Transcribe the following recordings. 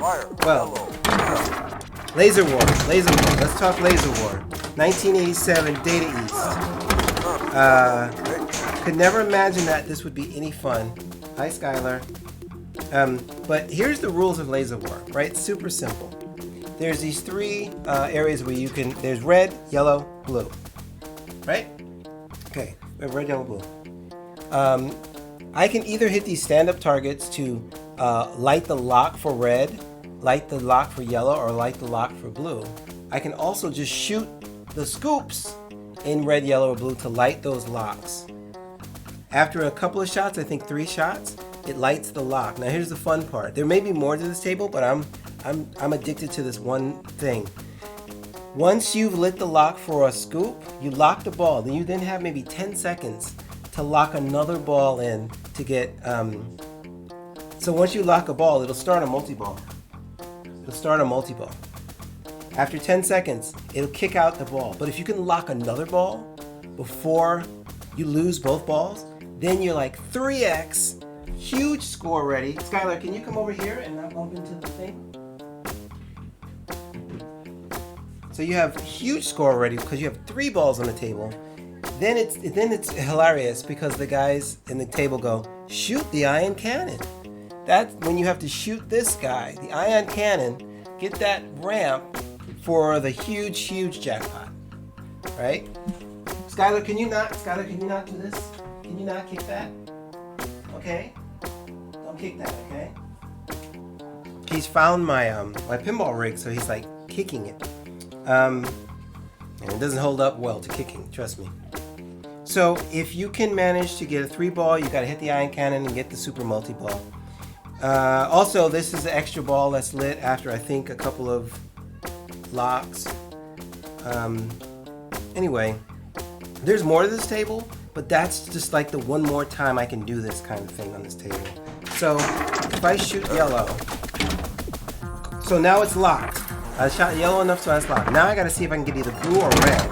Well, Laser War. Laser War. Let's talk Laser War. 1987, Data East. Could never imagine that this would be any fun. Hi, Skylar. But here's the rules of Laser War, right? It's super simple. There's these three areas where you can, there's red, yellow, blue, right? Okay, we have red, yellow, blue. I can either hit these stand-up targets to light the lock for red, light the lock for yellow, or light the lock for blue. I can also just shoot the scoops in red, yellow, or blue to light those locks. After a couple of shots, I think 3 shots, it lights the lock. Now here's the fun part. There may be more to this table, but I'm addicted to this one thing. Once you've lit the lock for a scoop, you lock the ball. Then you have maybe 10 seconds to lock another ball in to get. So once you lock a ball, it'll start a multi-ball. It'll start a multi-ball. After 10 seconds, it'll kick out the ball. But if you can lock another ball before you lose both balls, then you're like 3x, huge score ready. Skylar, can you come over here and not bump into the thing? So you have huge score ready because you have 3 balls on the table. Then it's hilarious because the guys in the table go, shoot the ion cannon. That's when you have to shoot this guy, the ion cannon, get that ramp for the huge jackpot, right? Skylar, can you not do this? Can you not kick that? Okay? Don't kick that, okay? He's found my my pinball rig, so he's like kicking it. And it doesn't hold up well to kicking, trust me. So if you can manage to get a 3-ball, you gotta hit the ion cannon and get the super multi-ball. Also, this is the extra ball that's lit after I think a couple of locks. Anyway, there's more to this table, but that's just like the one more time I can do this kind of thing on this table. So if I shoot yellow, so now it's locked. I shot yellow enough so it's locked. Now I gotta see if I can get either blue or red.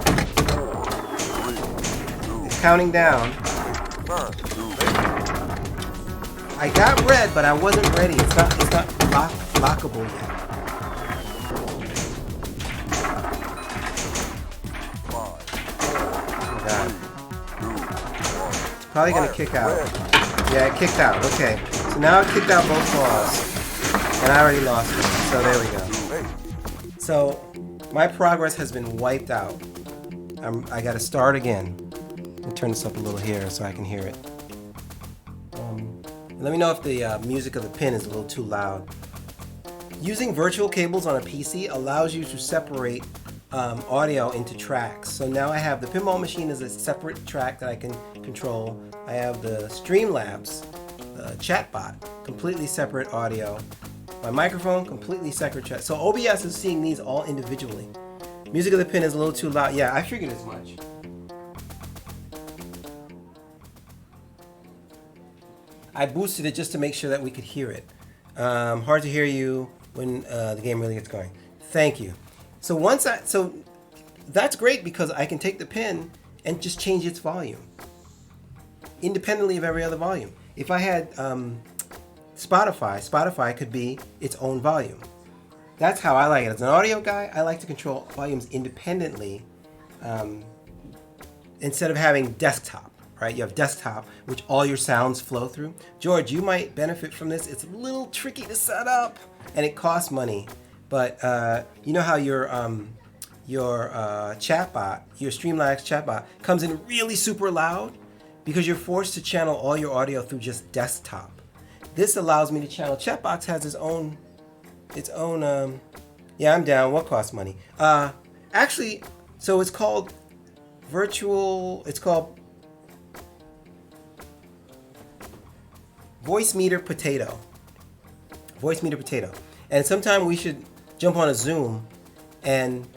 It's counting down. I got red, but I wasn't ready. It's not lockable yet. Oh God. It's probably gonna kick out. Yeah, it kicked out. Okay. So now it kicked out both balls. And I already lost it. So there we go. So my progress has been wiped out. I gotta start again. Let me turn this up a little here so I can hear it. Let me know if the music of the pin is a little too loud. Using virtual cables on a PC allows you to separate audio into tracks. So now I have the pinball machine as a separate track that I can control. I have the Streamlabs chatbot, completely separate audio. My microphone, completely separate track. So OBS is seeing these all individually. Music of the pin is a little too loud. Yeah, I figured as much. I boosted it just to make sure that we could hear it. Hard to hear you when the game really gets going. Thank you. So so that's great because I can take the pin and just change its volume independently of every other volume. If I had Spotify could be its own volume. That's how I like it. As an audio guy, I like to control volumes independently instead of having desktop. Right, you have desktop, which all your sounds flow through. George, you might benefit from this. It's a little tricky to set up, and it costs money. But you know how your chatbot, your Streamlabs chatbot, comes in really super loud because you're forced to channel all your audio through just desktop. This allows me to channel. Chatbox has its own. Yeah, I'm down. What costs money? Actually, so it's called virtual. It's called Voicemeeter Potato. Voicemeeter Potato. And sometime we should jump on a Zoom and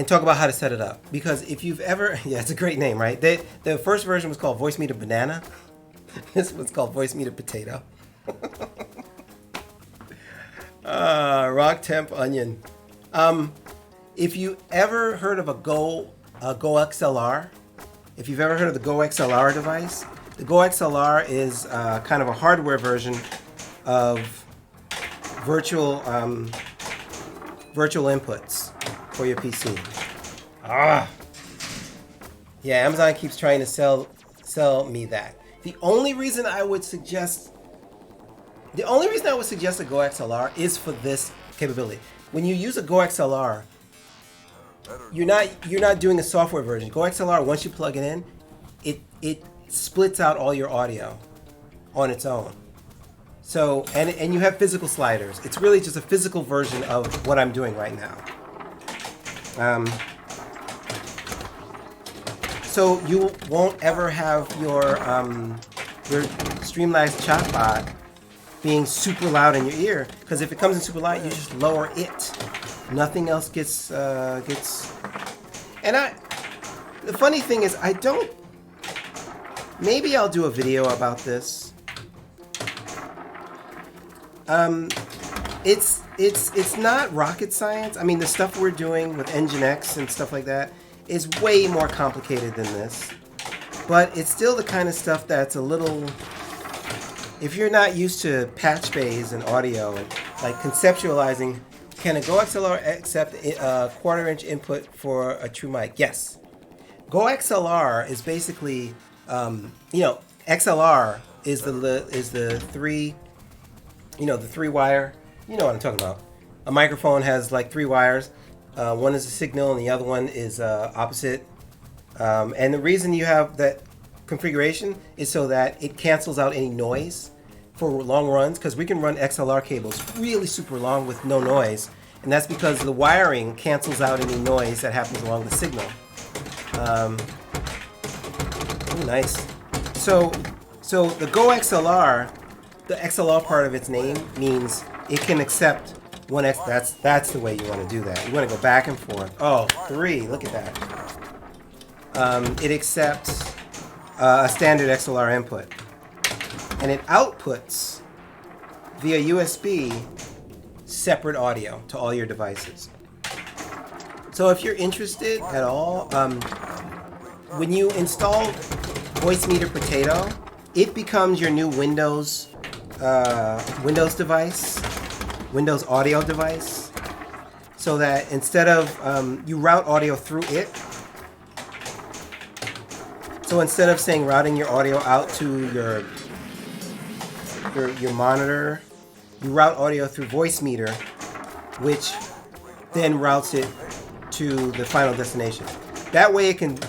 talk about how to set it up. Because if you've ever, yeah, it's a great name, right? The first version was called Voicemeeter Banana. This one's called Voicemeeter Potato. Rock Temp Onion. If you ever heard of a Go XLR, if you've ever heard of the Go XLR device, the Go XLR is kind of a hardware version of virtual virtual inputs for your PC. Ah, yeah. Amazon keeps trying to sell me that. The only reason I would suggest a Go XLR is for this capability. When you use a Go XLR, you're not doing a software version. Go XLR, once you plug it in, it splits out all your audio on its own. So and you have physical sliders. It's really just a physical version of what I'm doing right now. So you won't ever have your Streamlabs chatbot being super loud in your ear, because if it comes in super loud, you just lower it. Nothing else gets. And the funny thing is, I don't. Maybe I'll do a video about this. It's not rocket science. I mean, the stuff we're doing with Nginx and stuff like that is way more complicated than this. But it's still the kind of stuff that's a little. If you're not used to patch bays and audio and like conceptualizing, can a Go XLR accept a 1/4-inch input for a true mic? Yes. Go XLR is basically, XLR is the three, the 3-wire. You know what I'm talking about. A microphone has like 3 wires. One is a signal and the other one is opposite. And the reason you have that configuration is so that it cancels out any noise for long runs, because we can run XLR cables really super long with no noise, and that's because the wiring cancels out any noise that happens along the signal. Nice. So the Go XLR, the XLR part of its name means it can accept 1x. That's the way you want to do that. You want to go back and forth. Oh, 3. Look at that. It accepts a standard XLR input, and it outputs via USB separate audio to all your devices. So if you're interested at all, when you install Voicemeeter Potato, it becomes your new Windows device, Windows audio device, so that instead of you route audio through it. So instead of saying routing your audio out to your monitor, you route audio through Voicemeeter, which then routes it to the final destination. That way it can,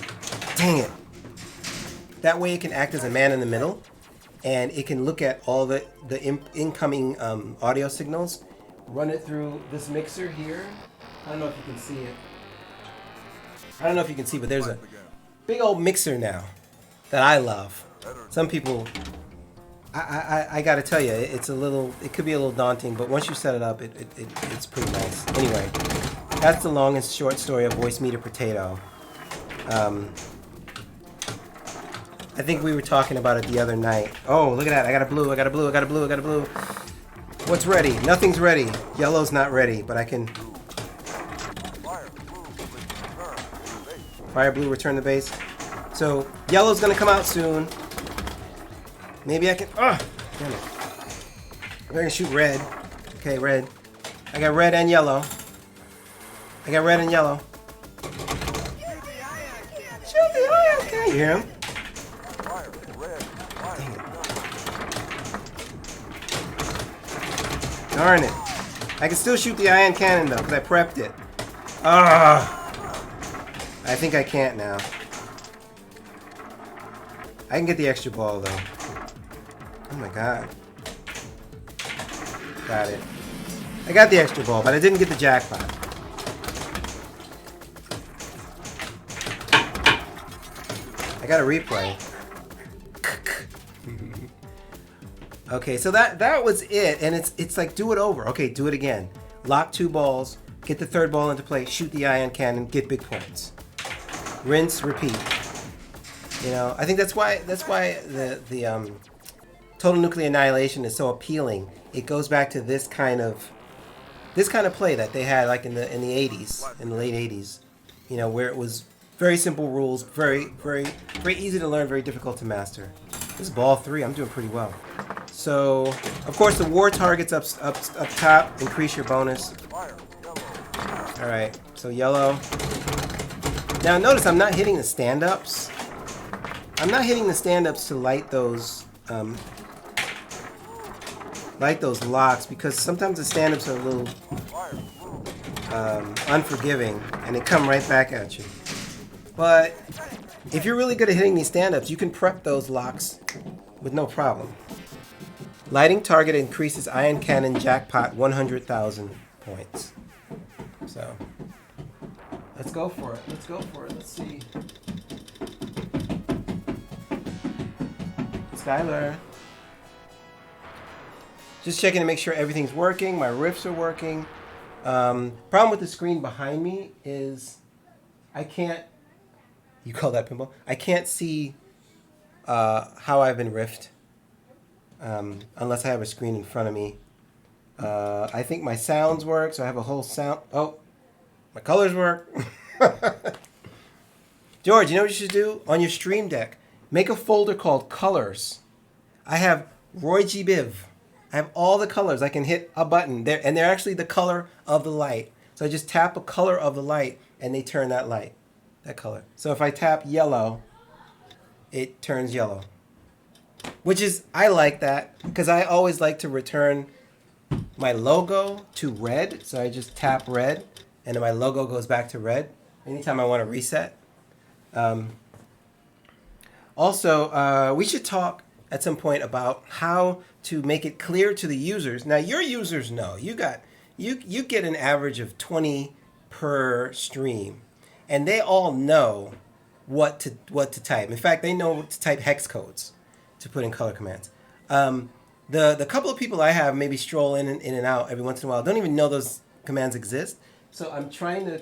that way it can act as a man in the middle, and it can look at all the incoming audio signals, run it through this mixer here. I don't know if you can see it. But there's a big old mixer now that I love. Some people, I gotta tell you, it could be a little daunting, but once you set it up, it's pretty nice. Anyway, that's the long and short story of Voicemeeter Potato. I think we were talking about it the other night. Oh, look at that! I got a blue. What's ready? Nothing's ready. Yellow's not ready, but I can. Fire blue, return the base. So yellow's gonna come out soon. Maybe I can. Damn it! I'm gonna shoot red. Okay, red. I got red and yellow. Shoot the ion cannon. You hear him? Dang it. Darn it. I can still shoot the ion cannon though, because I prepped it. I think I can't now. I can get the extra ball though. Oh my god. Got it. I got the extra ball, but I didn't get the jackpot. I got a replay. Okay, so that was it, and it's like do it over. Okay, do it again. Lock 2 balls, get the 3rd ball into play, shoot the ion cannon, get big points. Rinse, repeat. I think that's why the Total Nuclear Annihilation is so appealing. It goes back to this kind of play that they had like in the 80s, in the late 80s. Where it was very simple rules, very very very easy to learn, very difficult to master. This is ball 3. I'm doing pretty well. So, of course, the war targets up top increase your bonus. All right, so yellow. Now notice I'm not hitting the stand-ups. I'm not hitting the stand-ups to light those locks, because sometimes the stand-ups are a little unforgiving and they come right back at you. But if you're really good at hitting these stand-ups, you can prep those locks with no problem. Lighting target increases ion cannon jackpot 100,000 points. So let's go for it. Let's go for it. Let's see. Skylar. Just checking to make sure everything's working. My riffs are working. Problem with the screen behind me is I can't. You call that pinball? I can't see how I've been riffed unless I have a screen in front of me. I think my sounds work, so I have a whole sound. Oh, my colors work. George, you know what you should do? On your Stream Deck, make a folder called Colors. I have Roy G. Biv. I have all the colors. I can hit a button there, and they're actually the color of the light. So I just tap a color of the light, and they turn that light, that color. So if I tap yellow, it turns yellow. Which is, I like that, because I always like to return my logo to red. So I just tap red, and then my logo goes back to red anytime I want to reset. Also, we should talk at some point about how to make it clear to the users. Now, your users know you get an average of 20 per stream, and they all know what to type. In fact, they know to type hex codes to put in color commands. The couple of people I have maybe stroll in and out every once in a while don't even know those commands exist. So I'm trying to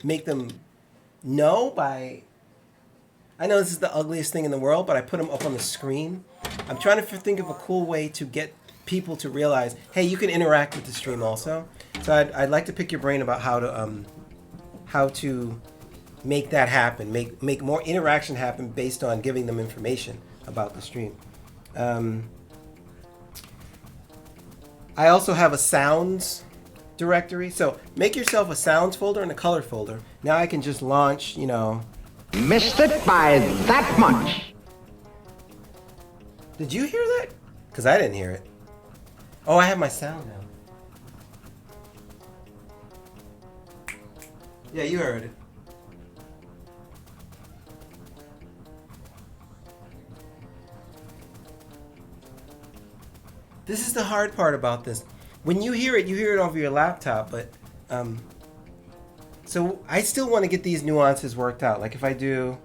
make them know by. I know this is the ugliest thing in the world, but I put them up on the screen. I'm trying to think of a cool way to get people to realize, hey, you can interact with the stream also. So I'd like to pick your brain about how to make that happen, make more interaction happen based on giving them information about the stream. I also have a sounds directory. So make yourself a sounds folder and a color folder. Now I can just launch, Missed it by that much. Did you hear that? Because I didn't hear it. Oh, I have my sound now. Yeah, you heard it. This is the hard part about this. When you hear it over your laptop, but so I still want to get these nuances worked out. Like if I do...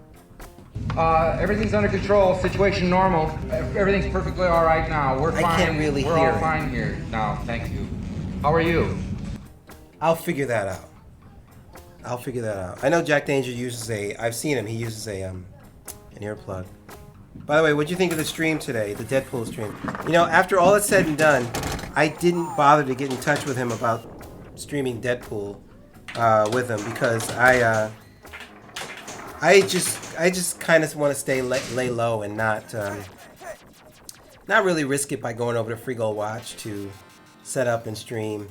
Everything's under control, situation normal. Everything's perfectly all right now. We're fine. I can't really hear it. We're all fine here now, thank you. How are you? I'll figure that out. I know Jack Danger uses I've seen him, he uses an earplug. By the way, what'd you think of the stream today, the Deadpool stream? After all is said and done, I didn't bother to get in touch with him about streaming Deadpool with him because I just kind of want to lay low and not really risk it by going over to Free Gold Watch to set up and stream.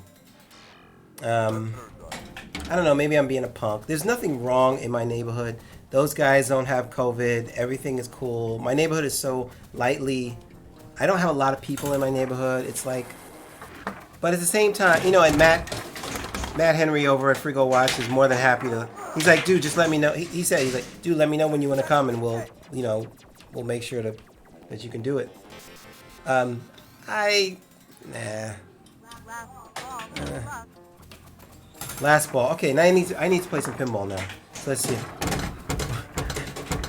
I don't know, maybe I'm being a punk. There's nothing wrong in my neighborhood. Those guys don't have COVID. Everything is cool. My neighborhood is so lightly... I don't have a lot of people in my neighborhood. It's like... But at the same time, and Matt Henry over at Free Gold Watch is more than happy to... He's like, dude, just let me know. He's like, dude, let me know when you want to come and we'll make sure that you can do it. Last ball. Okay, now I need to play some pinball now. So let's see.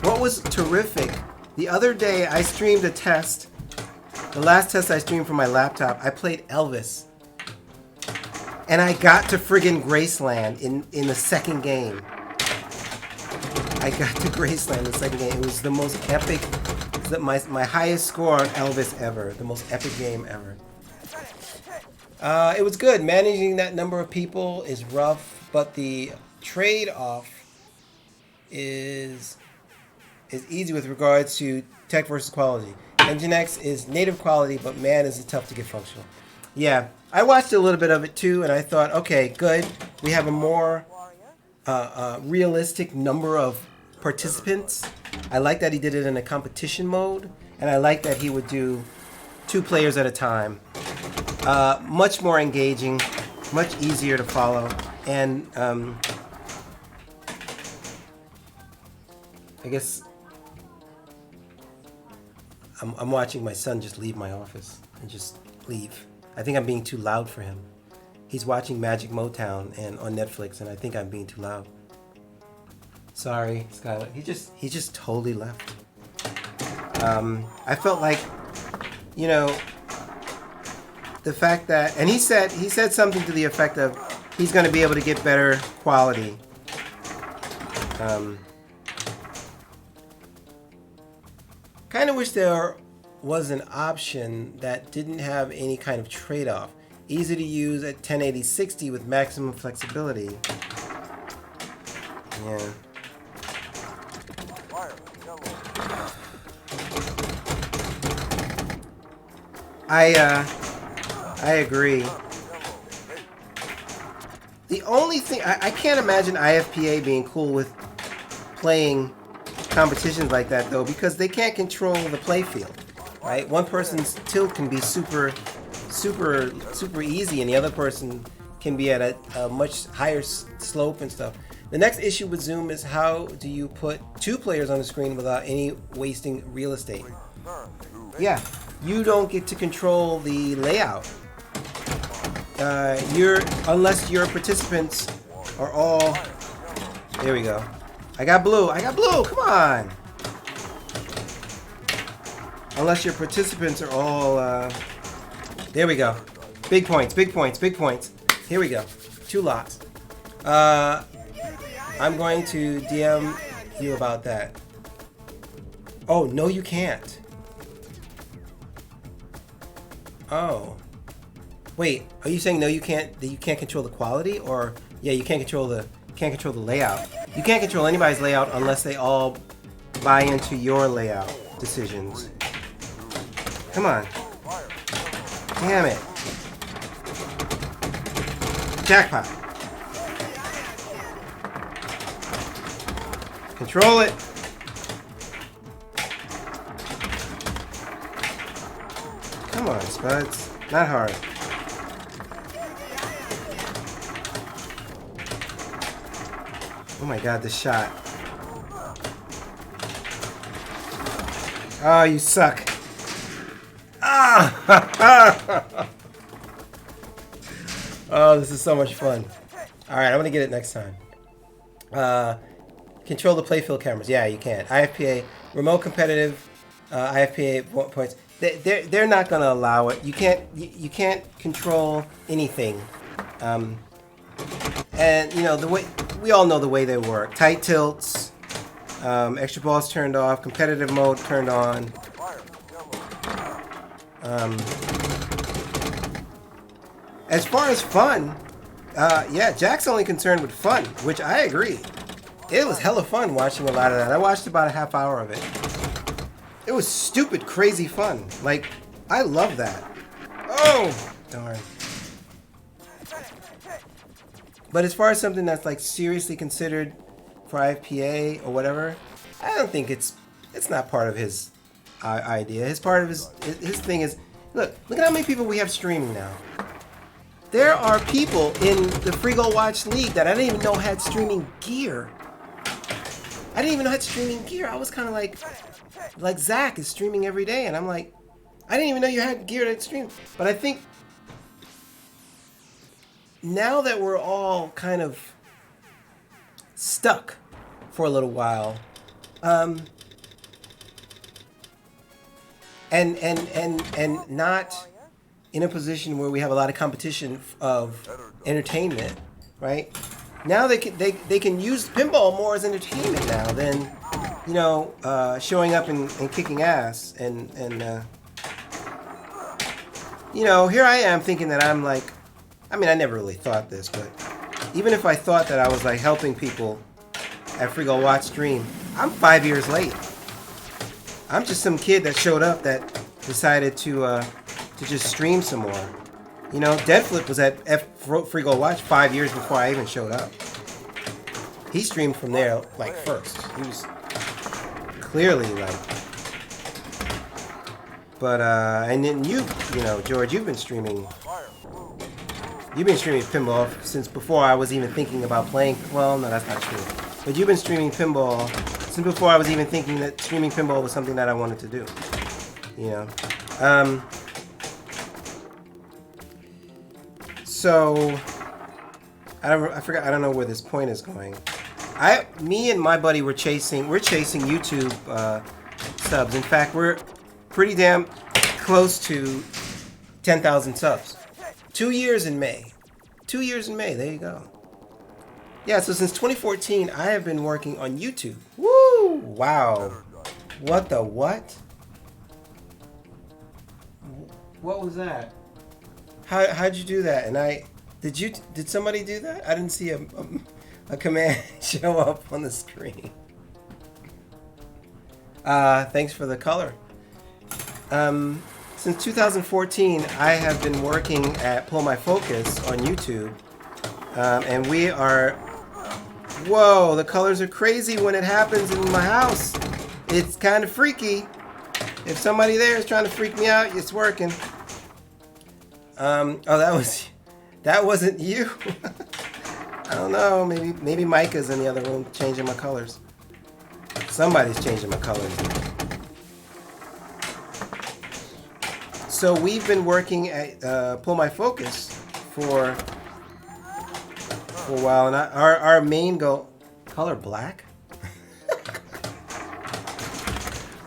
What was terrific, the other day I streamed a test. The last test I streamed from my laptop, I played Elvis. And I got to friggin' Graceland in the second game. I got to Graceland in the second game. It was the most epic, my highest score on Elvis ever. The most epic game ever. It was good. Managing that number of people is rough, but the trade-off is easy with regards to tech versus quality. Nginx is native quality, but man, is it tough to get functional. Yeah, I watched a little bit of it too, and I thought, okay, good. We have a more realistic number of participants. I like that he did it in a competition mode, and I like that he would do 2 players at a time. Much more engaging, much easier to follow, and I guess I'm watching my son just leave my office and just leave. I think I'm being too loud for him. He's watching Magic Motown and on Netflix, and I think I'm being too loud. Sorry, Skylar. He just totally left. I felt like, you know, the fact that, and he said something to the effect of he's going to be able to get better quality. Kind of wish there was an option that didn't have any kind of trade-off. Easy to use at 1080-60 with maximum flexibility. Yeah. I agree. The only thing I can't imagine IFPA being cool with playing competitions like that though, because they can't control the play field, right? One person's tilt can be super easy, and the other person can be at a much higher slope and stuff. The next issue with Zoom is how do you put 2 players on the screen without any wasting real estate? Yeah, you don't get to control the layout. Unless your participants are all. There we go. I got blue. Come on. Unless your participants are all. There we go. Big points. Here we go. 2 lots. I'm going to DM you about that. Oh, no, you can't. Oh. Wait, are you saying no, you can't? That you can't control the quality, or yeah, you can't control the layout. You can't control anybody's layout unless they all buy into your layout decisions. Come on. Damn it. Jackpot. Control it. Come on, Spuds. Not hard. Oh my god, this shot. Oh, you suck. Ah! Oh, this is so much fun. Alright, I'm gonna get it next time. Control the playfield cameras. Yeah, you can. IFPA, remote competitive, IFPA points. They're not gonna allow it. You can't control anything. And you know the way we all know the way they work. Tight tilts, extra balls turned off, competitive mode turned on. As far as fun, yeah, Jack's only concerned with fun, which I agree. It was hella fun watching a lot of that. I watched about a half hour of it. It was stupid, crazy fun. Like, I love that. Oh, darn. But as far as something that's like seriously considered for IFPA or whatever, I don't think it's not part of his idea. His part of his thing is, look at how many people we have streaming now. There are people in the Frigo Watch League that I didn't even know had streaming gear. I didn't even know had streaming gear. I was kind of like Zach is streaming every day, and I'm like, I didn't even know you had gear that stream. But I think now that we're all kind of stuck for a little while, and not in a position where we have a lot of competition of entertainment, right? Now they can use pinball more as entertainment now than, you know, showing up and kicking ass and you know, here I am thinking that I'm like, I mean, I never really thought this, but even if I thought that I was like helping people at Frigo Watch Stream, I'm 5 years late. I'm just some kid that showed up that decided to just stream some more. You know, Deadflip was at Free Gold Watch 5 years before I even showed up. He streamed from there like first. He was clearly like. But and then you know, George, you've been streaming. You've been streaming pinball since before I was even thinking about playing. Well, no, that's not true. But you've been streaming pinball since before I was even thinking that streaming pinball was something that I wanted to do. You know. So I forgot. I don't know where this point is going. Me and my buddy we're chasing YouTube subs. In fact, we're pretty damn close to 10,000 subs. 2 years in May. 2 years in May. There you go. Yeah. So since 2014, I have been working on YouTube. Woo! Wow. What the what? What was that? How'd you do that? And did somebody do that? I didn't see a command show up on the screen. Thanks for the color. Since 2014, I have been working at Pull My Focus on YouTube, and we are. Whoa! The colors are crazy when it happens in my house. It's kind of freaky. If somebody there is trying to freak me out, it's working. Oh, that wasn't you. I don't know. Maybe Micah's in the other room changing my colors. Somebody's changing my colors. So we've been working at Pull My Focus for a while, and our main goal, color black.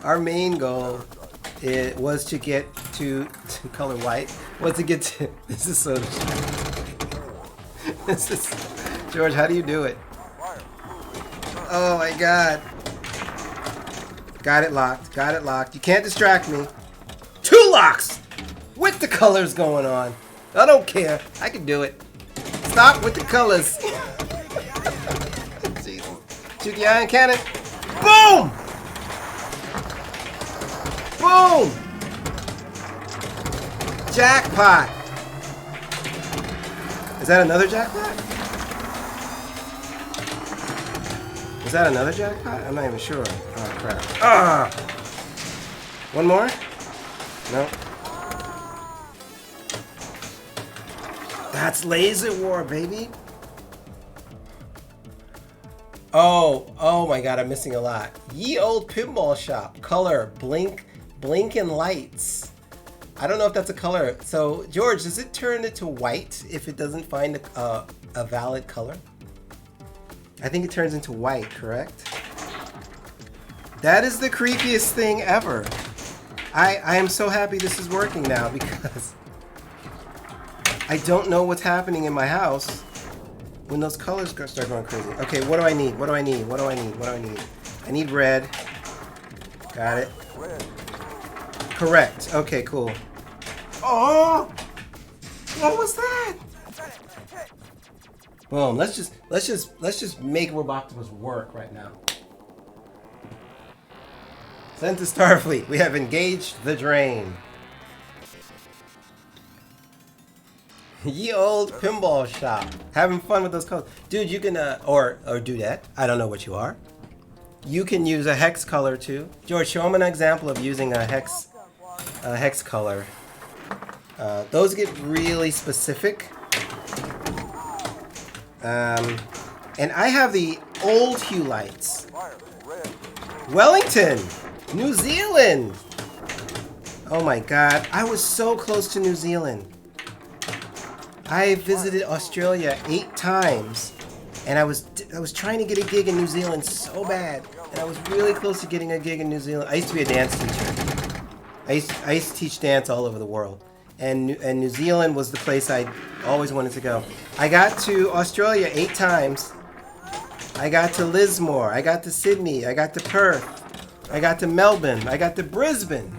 Our main goal was to get to color white. Was to get to. This is so. This is George. How do you do it? Oh my God! Got it locked. Got it locked. You can't distract me. 2 locks with the colors going on. I don't care. I can do it. Stop with the colors. Shoot the iron cannon. Boom! Boom! Jackpot! Is that another jackpot? Is that another jackpot? I'm not even sure. Oh crap. Ah! One more? No. That's Laser War, baby. Oh my God, I'm missing a lot. Ye Old Pinball Shop. Color, blinking lights. I don't know if that's a color. So, George, does it turn it to white if it doesn't find a valid color? I think it turns into white, correct? That is the creepiest thing ever. I am so happy this is working now because I don't know what's happening in my house when those colors start going crazy. Okay, what do I need? What do I need? What do I need? What do I need? I need red. Got it. Correct. Okay, cool. Oh! What was that? Boom. Let's just make Roboctopus work right now. Send to Starfleet. We have engaged the drain. Ye Old Pinball Shop. Having fun with those colors. Dude, you can, or do that. I don't know what you are. You can use a hex color too. George, show them an example of using a hex color. Those get really specific. And I have the old hue lights. Wellington, New Zealand. Oh my God, I was so close to New Zealand. I visited Australia 8 times, and I was trying to get a gig in New Zealand so bad, and I was really close to getting a gig in New Zealand. I used to be a dance teacher. I used to teach dance all over the world, and New Zealand was the place I always wanted to go. I got to Australia 8 times. I got to Lismore. I got to Sydney. I got to Perth. I got to Melbourne. I got to Brisbane.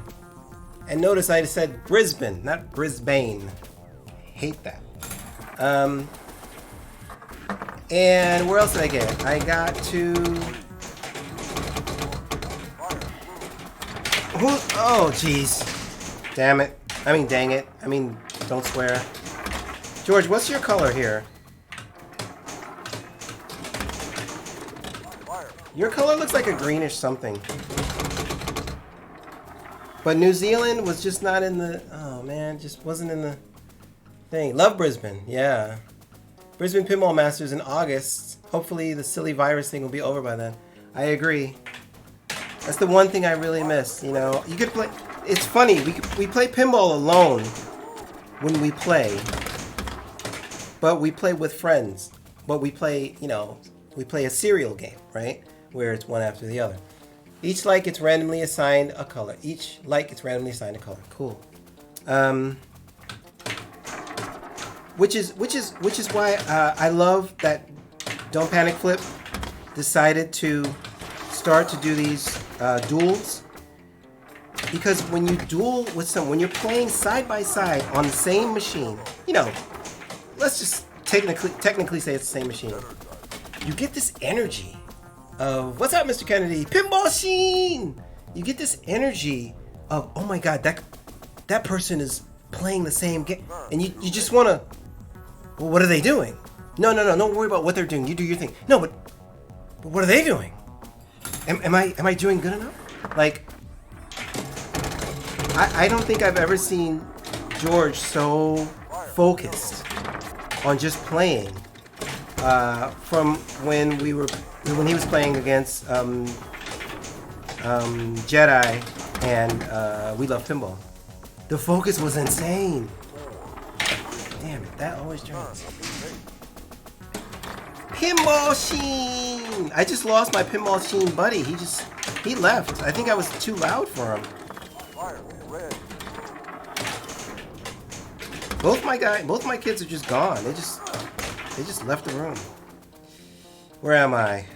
And notice I said Brisbane, not Brisbane. Hate that. And where else did I get? I got to... Oh, jeez. Damn it. I mean, dang it. I mean, don't swear. George, what's your color here? Your color looks like a greenish something. But New Zealand was just not in the... Oh, man. Just wasn't in the thing. Love Brisbane. Yeah. Brisbane Pinball Masters in August. Hopefully the silly virus thing will be over by then. I agree. That's the one thing I really miss. You know, you could play... It's funny. We play pinball alone when we play. But we play with friends. But we play, you know... We play a serial game, right? Where it's one after the other. Each light gets randomly assigned a color. Each light gets randomly assigned a color. Cool. Which is why I love that Don't Panic Flip decided to start to do these duels. Because when you duel with someone, when you're playing side by side on the same machine, you know, let's just technically say it's the same machine. You get this energy of, what's up, Mr. Kennedy? Pinball Sheen! You get this energy of, oh my god, that person is playing the same game. And you just want to, well, what are they doing? No, don't worry about what they're doing. You do your thing. No, but what are they doing? Am I doing good enough? Like, I don't think I've ever seen George so focused on just playing from when he was playing against Jedi and We Love Pinball. The focus was insane. Damn it, that always turns. Pinball Sheen! I just lost my Pinball Sheen buddy. He left. I think I was too loud for him. Both my kids are just gone. They just left the room. Where am I?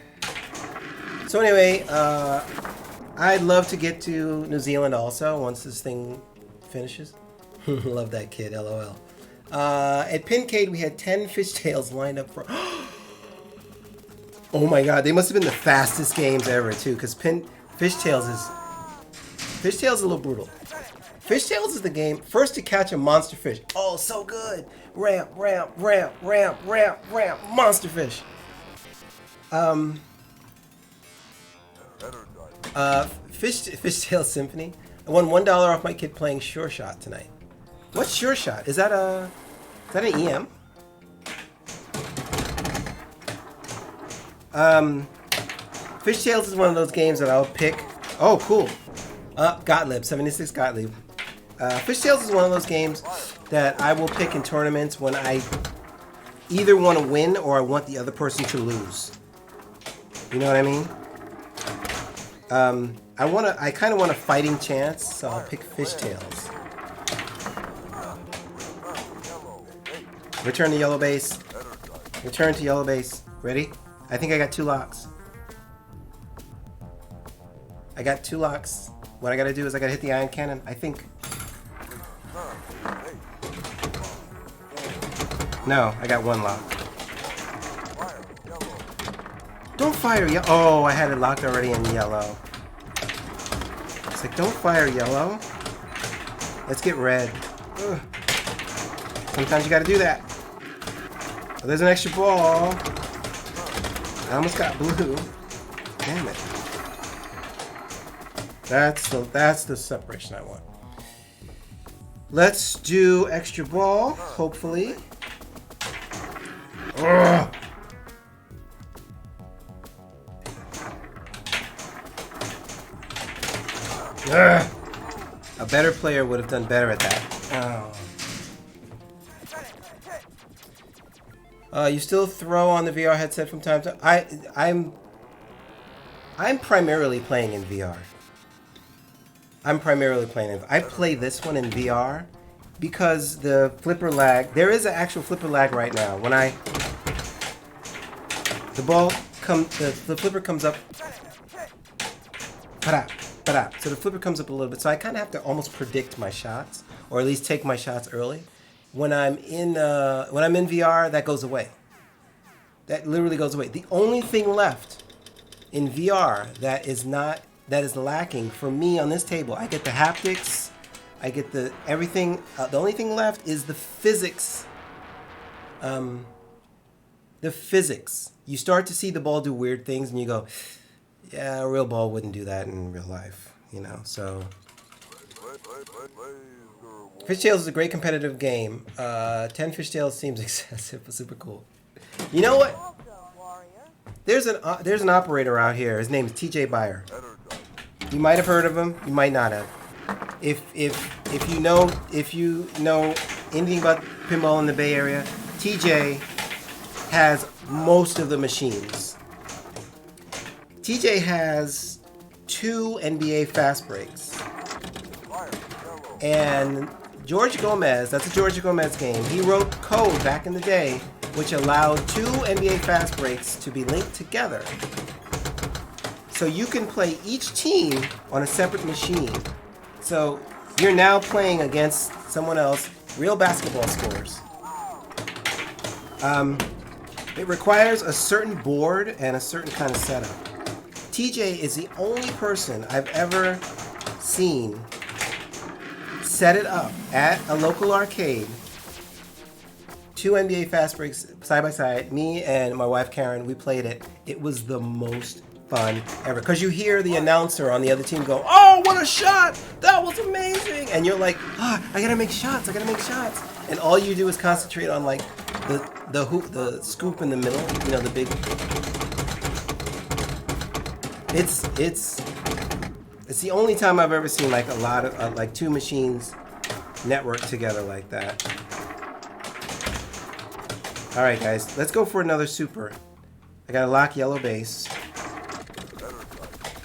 So anyway, I'd love to get to New Zealand also once this thing finishes. Love that kid, LOL. At Pincade, we had 10 fishtails lined up for... Oh my god, they must have been the fastest games ever, too, because Fishtails is a little brutal. Fishtails is the game first to catch a monster fish. Oh, so good. Ramp, ramp, ramp, ramp, ramp, ramp. Monster fish. Fishtail Symphony. I won $1 off my kid playing Sure Shot tonight. What's Sure Shot? Is that an EM? Fishtails is one of those games that I'll pick. Oh, cool. Gottlieb, 76 Gottlieb. Fishtails is one of those games that I will pick in tournaments when I either want to win or I want the other person to lose. You know what I mean? I kind of want a fighting chance, so I'll pick Fishtails. Return to yellow base. Return to yellow base. Ready? I think I got 2 locks. I got 2 locks. What I gotta do is I gotta hit the ion cannon. I think. No, I got 1 lock. Don't fire yellow. Oh, I had it locked already in yellow. It's like, don't fire yellow. Let's get red. Ugh. Sometimes you gotta do that. Oh, there's an extra ball. I almost got blue. Damn it. That's the separation I want. Let's do extra ball, hopefully. Ugh. Ugh. A better player would have done better at that. Oh. You still throw on the VR headset from time to time? I'm primarily playing in VR. I play this one in VR because the flipper lag. There is an actual flipper lag right now. When the flipper comes up. So the flipper comes up a little bit. So I kind of have to almost predict my shots, or at least take my shots early. When I'm in VR, that goes away. That literally goes away. The only thing left in VR that is lacking for me on this table, I get the haptics, I get the everything. The only thing left is the physics. The physics. You start to see the ball do weird things, and you go, "Yeah, a real ball wouldn't do that in real life." You know, so. Fishtails is a great competitive game. 10 Fishtails seems excessive, but super cool. You know what? There's an operator out here. His name is TJ Buyer. You might have heard of him. You might not have. If you know anything about pinball in the Bay Area, TJ has most of the machines. TJ has 2 NBA fast breaks. And George Gomez, that's a George Gomez game. He wrote code back in the day which allowed 2 NBA fast breaks to be linked together. So you can play each team on a separate machine. So you're now playing against someone else, real basketball scores. It requires a certain board and a certain kind of setup. TJ is the only person I've ever seen set it up at a local arcade. 2 NBA fast breaks side by side. Me and my wife Karen, we played it. It was the most fun ever. Because you hear the announcer on the other team go, "Oh, what a shot! That was amazing!" And you're like, "Ah, I gotta make shots. I gotta make shots." And all you do is concentrate on like the hoop, the scoop in the middle. You know, the big. It's the only time I've ever seen like a lot of like 2 machines network together like that. All right, guys, let's go for another super. I gotta lock yellow base.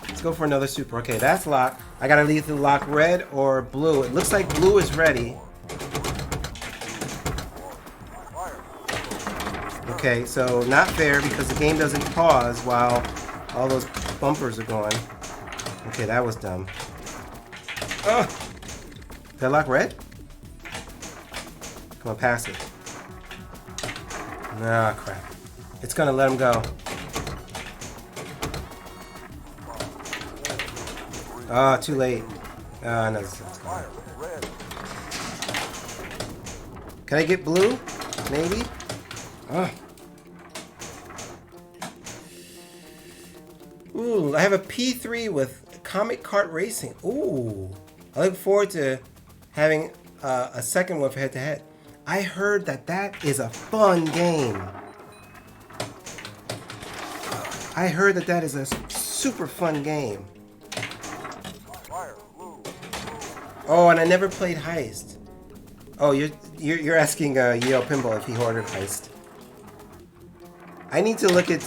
Let's go for another super. Okay, that's locked. I gotta either lock red or blue. It looks like blue is ready. Okay, so not fair because the game doesn't pause while all those bumpers are going. Okay, that was dumb. Ugh! Did I lock red? Come on, pass it. Ah, crap. It's gonna let him go. Ah, too late. Ah, no. Can I get blue? Maybe? Ah. Ooh, I have a P3 with Comic Kart Racing. Ooh. I look forward to having a second one for head-to-head. I heard that is a fun game. I heard that is a super fun game. Oh, and I never played Heist. Oh, you're asking Yale Pinball if he ordered Heist. I need to look at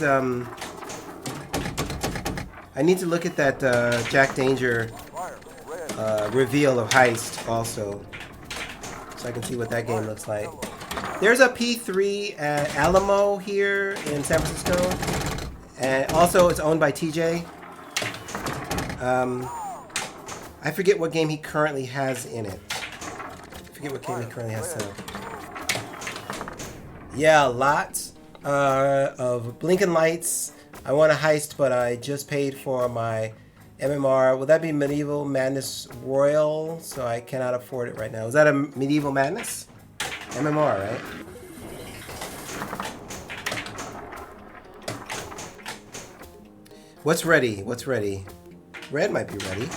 that Jack Danger reveal of Heist also, so I can see what that game looks like. There's a P3 at Alamo here in San Francisco, and also it's owned by TJ. I forget what game he currently has in it. Set up. Yeah, lots of blinking lights. I want a Heist, but I just paid for my MMR. Will that be Medieval Madness Royal? So I cannot afford it right now. Is that a Medieval Madness? MMR, right? What's ready? Red might be ready.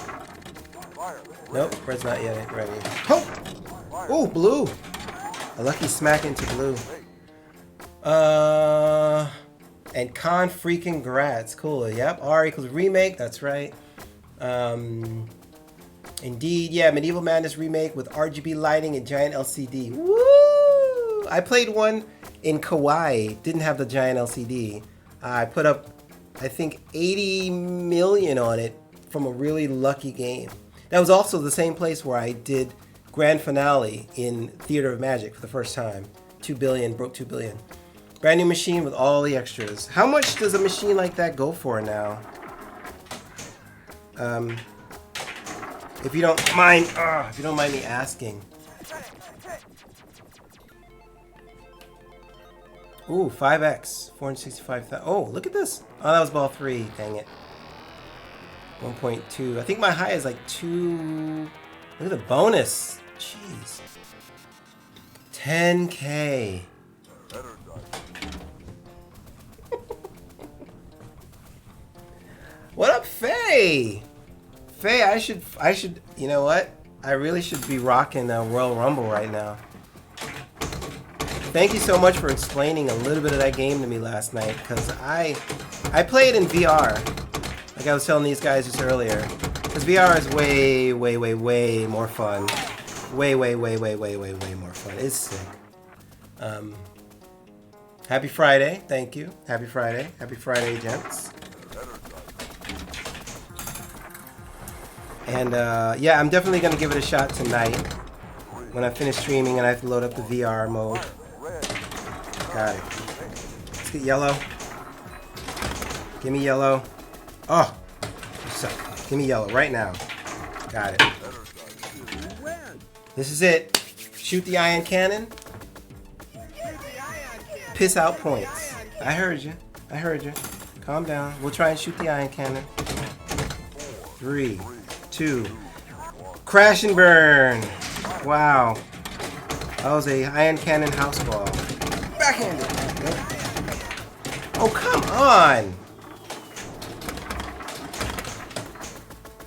Nope, red's not yet ready. Oh! Oh, blue! A lucky smack into blue. And Con freaking grats. Cool. Yep. R equals remake. That's right. Indeed. Yeah. Medieval Madness remake with RGB lighting and giant LCD. Woo! I played one in Kauai. Didn't have the giant LCD. I put up, I think, 80 million on it from a really lucky game. That was also the same place where I did Grand Finale in Theater of Magic for the first time. 2 billion, broke 2 billion. Brand new machine with all the extras. How much does a machine like that go for now? If you don't mind me asking. Ooh, 5x, 465,000. Oh, look at this. Oh, that was ball 3. Dang it. 1.2. I think my high is like 2. Look at the bonus. Jeez. 10K. What up, Faye? Faye, I should, you know what? I really should be rocking Royal Rumble right now. Thank you so much for explaining a little bit of that game to me last night, because I play it in VR. Like I was telling these guys just earlier. Because VR is way, way, way, way more fun. Way, way, way, way, way, way, way more fun. It's sick. Happy Friday. Thank you. Happy Friday. Happy Friday, gents. And yeah, I'm definitely going to give it a shot tonight. When I finish streaming and I have to load up the VR mode. Got it. Let's get yellow. Give me yellow. Oh, you suck. Give me yellow right now. Got it. This is it. Shoot the ion cannon. Piss out points. I heard you. I heard you. Calm down. We'll try and shoot the ion cannon. 3, 2. Crash and burn. Wow. That was a ion cannon house ball. Backhanded. Oh, come on.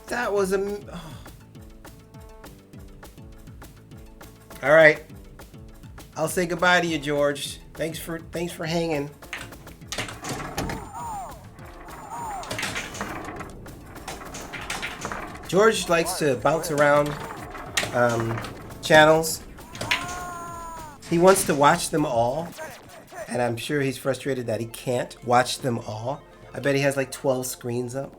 That was a... Oh. All right. I'll say goodbye to you, George. Thanks for hanging. George likes to bounce around channels. He wants to watch them all, and I'm sure he's frustrated that he can't watch them all. I bet he has like 12 screens up.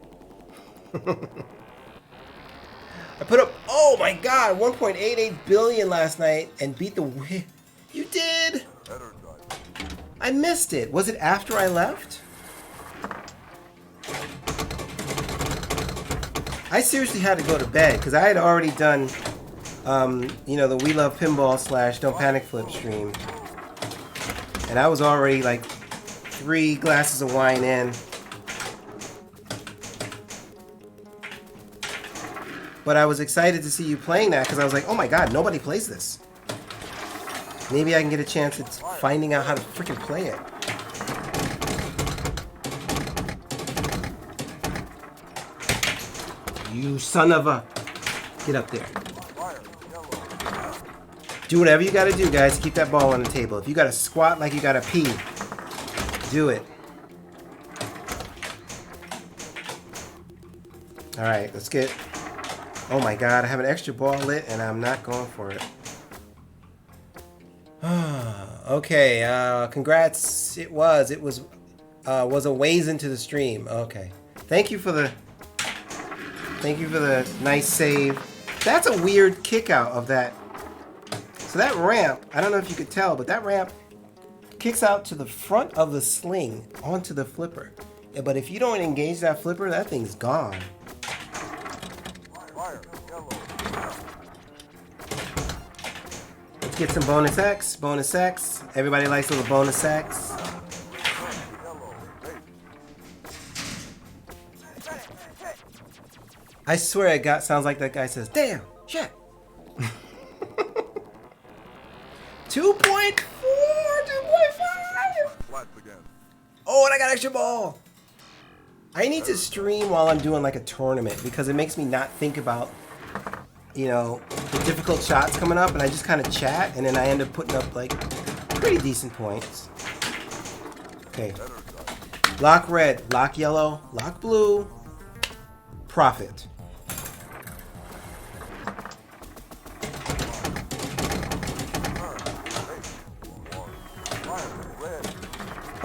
I put up, oh my god, 1.88 billion last night and beat the... You did? I missed it. Was it after I left? I seriously had to go to bed because I had already done, you know, the We Love Pinball / Don't Panic Flip stream. And I was already like 3 glasses of wine in. But I was excited to see you playing that because I was like, oh my god, nobody plays this. Maybe I can get a chance at finding out how to freaking play it. You son of a... Get up there. Do whatever you gotta do, guys, to keep that ball on the table. If you gotta squat like you gotta pee, do it. Alright, let's get... Oh my god, I have an extra ball lit and I'm not going for it. Okay, congrats. It was a ways into the stream. Okay. Thank you for the nice save. That's a weird kick out of that. So that ramp, I don't know if you could tell, but that ramp kicks out to the front of the sling onto the flipper. Yeah, but if you don't engage that flipper, that thing's gone. Let's get some bonus X. Bonus X. Everybody likes a little bonus X. I swear it sounds like that guy says, damn, shit. 2.4, 2.5. Oh, and I got extra ball. I need to stream while I'm doing like a tournament because it makes me not think about, you know, the difficult shots coming up, and I just kind of chat, and then I end up putting up like pretty decent points. Okay. Lock red, lock yellow, lock blue. Profit.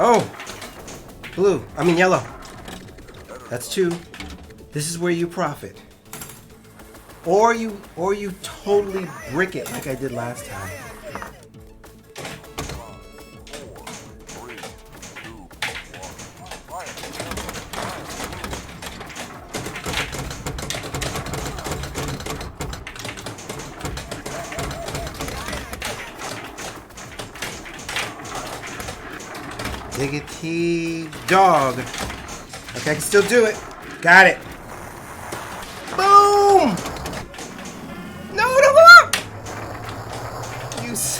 Oh! Blue. I mean yellow. That's 2. This is where you profit. Or you totally brick it like I did last time. Diggity dog. Okay, I can still do it. Got it. Boom! No!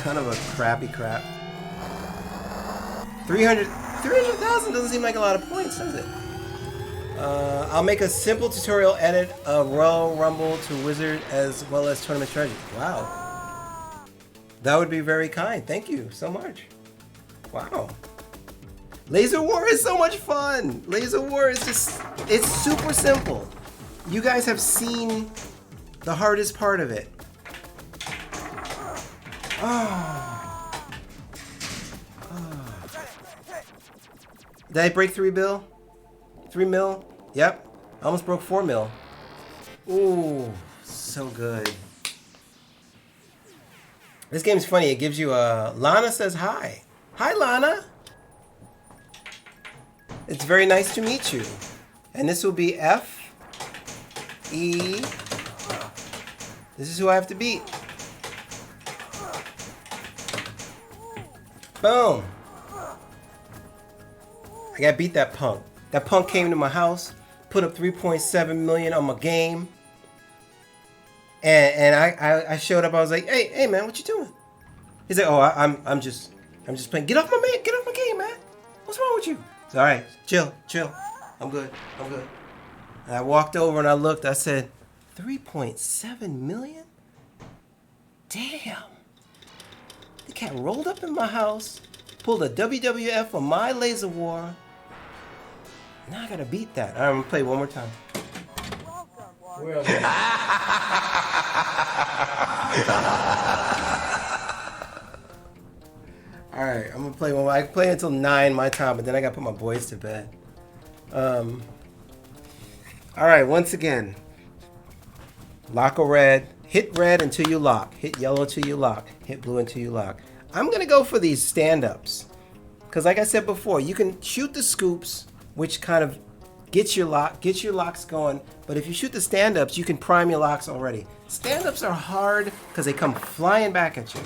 Kind of a crappy crap. 300,000 doesn't seem like a lot of points, does it? I'll make a simple tutorial edit of Royal Rumble to Wizard as well as Tournament Strategy. Wow. That would be very kind. Thank you so much. Wow. Laser War is so much fun. Laser War is just, it's super simple. You guys have seen the hardest part of it. Oh. Did I break 3 bill? 3 mil? Yep. I almost broke 4 mil. Ooh, so good. This game's funny. It gives you a... Lana says hi. Hi, Lana. It's very nice to meet you. And this will be F, E. This is who I have to beat. Boom. I gotta beat that punk. That punk came to my house, put up 3.7 million on my game. And I showed up, I was like, hey man, what you doing? He's like, oh, I'm just playing. Get off my game, man. What's wrong with you? So, all right, chill. I'm good. And I walked over and I looked, I said, 3.7 million? Damn. The cat rolled up in my house, pulled a WWF on my Laser War. Now I gotta beat that. All right, I'm gonna play one more time. All right, I'm gonna play one more. I can play until 9 my time, but then I gotta put my boys to bed. All right, once again, lock a red. Hit red until you lock. Hit yellow until you lock. Hit blue until you lock. I'm gonna go for these stand-ups, because like I said before, you can shoot the scoops, which kind of gets your locks going. But if you shoot the stand-ups, you can prime your locks already. Stand-ups are hard because they come flying back at you.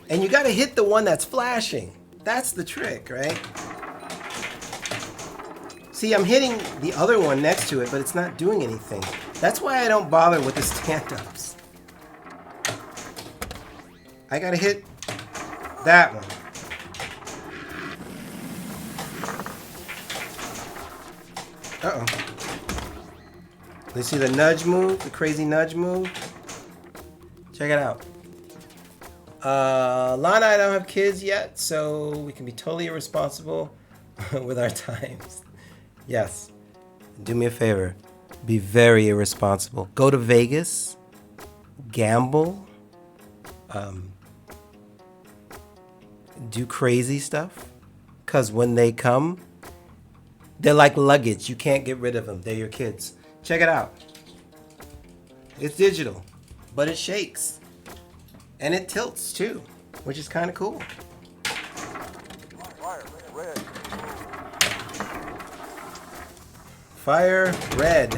And you got to hit the one that's flashing. That's the trick, right? See, I'm hitting the other one next to it, but it's not doing anything. That's why I don't bother with the stand-ups. I got to hit that one. Uh-oh. You see the nudge move? The crazy nudge move? Check it out. Lana, I don't have kids yet, so we can be totally irresponsible with our times. Yes. Do me a favor. Be very irresponsible. Go to Vegas. Gamble. Do crazy stuff. Because when they come, they're like luggage. You can't get rid of them. They're your kids. Check it out. It's digital, but it shakes. And it tilts too, which is kind of cool. Fire red.